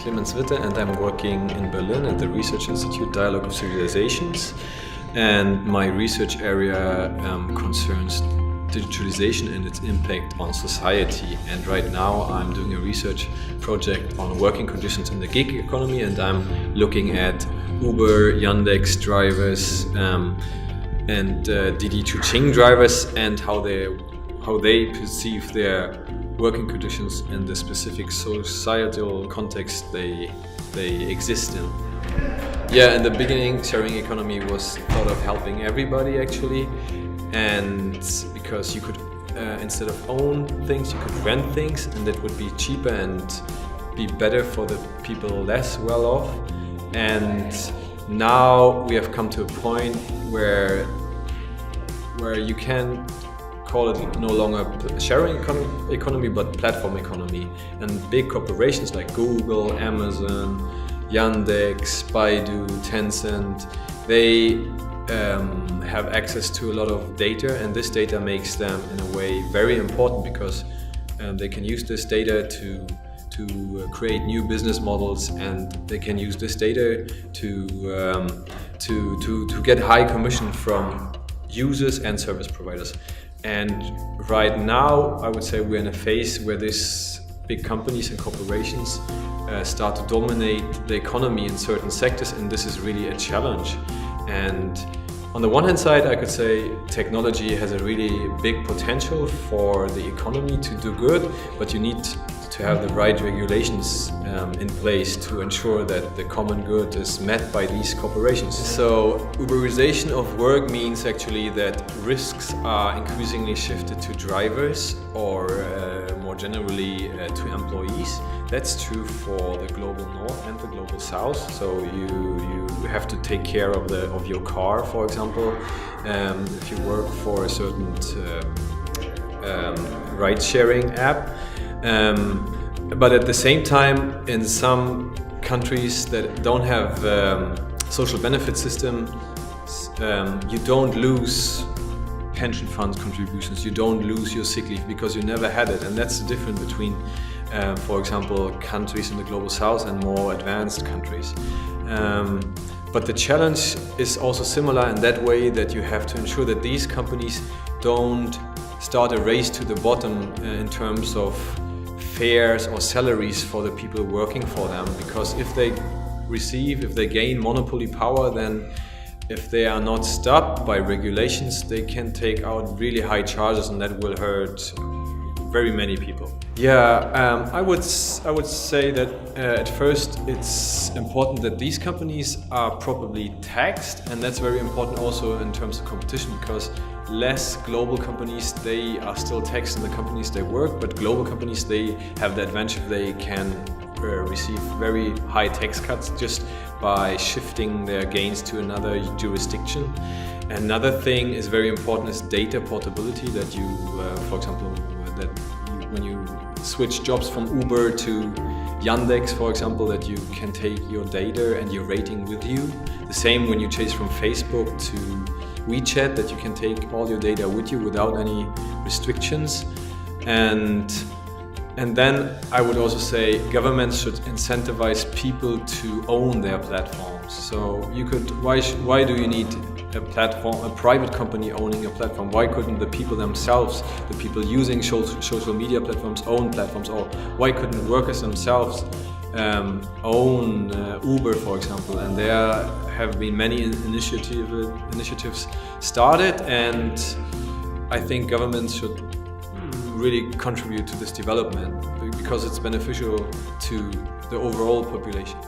Klemens Witte, and I'm working in Berlin at the Research Institute Dialogue of Civilizations. And my research area concerns digitalization and its impact on society. And right now I'm doing a research project on working conditions in the gig economy, and I'm looking at Uber, Yandex drivers and Didi Chuching drivers and how they perceive their working conditions in the specific societal context they exist in. Yeah, in the beginning, sharing economy was thought of helping everybody actually, and because you could instead of own things, you could rent things, and that would be cheaper and be better for the people less well off. And now we have come to a point where you can call it no longer sharing economy but platform economy, and big corporations like Google, Amazon, Yandex, Baidu, Tencent, they have access to a lot of data, and this data makes them in a way very important because they can use this data to create new business models, and they can use this data to get high commission from users and service providers. And right now, I would say we're in a phase where these big companies and corporations start to dominate the economy in certain sectors, and this is really a challenge. And on the one hand side, I could say technology has a really big potential for the economy to do good, but you need to have the right regulations in place to ensure that the common good is met by these corporations. So Uberization of work means actually that risks are increasingly shifted to drivers or more generally to employees. That's true for the global north and the global south. So you have to take care of your car, for example, if you work for a certain ride-sharing app. But at the same time, in some countries that don't have social benefit systems, you don't lose pension fund contributions, you don't lose your sick leave because you never had it. And that's the difference between, for example, countries in the global south and more advanced countries. But the challenge is also similar in that way, that you have to ensure that these companies don't start a race to the bottom in terms of fares or salaries for the people working for them, because if they gain monopoly power, then if they are not stopped by regulations, they can take out really high charges, and that will hurt very many people. Yeah, I would say that at first it's important that these companies are properly taxed, and that's very important also in terms of competition, because less global companies, they are still taxed in the companies they work, but global companies, they have the advantage they can receive very high tax cuts just by shifting their gains to another jurisdiction. Another thing is very important is data portability, that you, for example, when you switch jobs from Uber to Yandex, for example, that you can take your data and your rating with you. The same when you change from Facebook to WeChat, that you can take all your data with you without any restrictions. And then I would also say governments should incentivize people to own their platforms. So you could, why do you need a platform, a private company owning a platform? Why couldn't the people themselves, the people using social media platforms, own platforms? Or why couldn't workers themselves own Uber, for example? And there have been many initiatives started, and I think governments should really contribute to this development because it's beneficial to the overall population.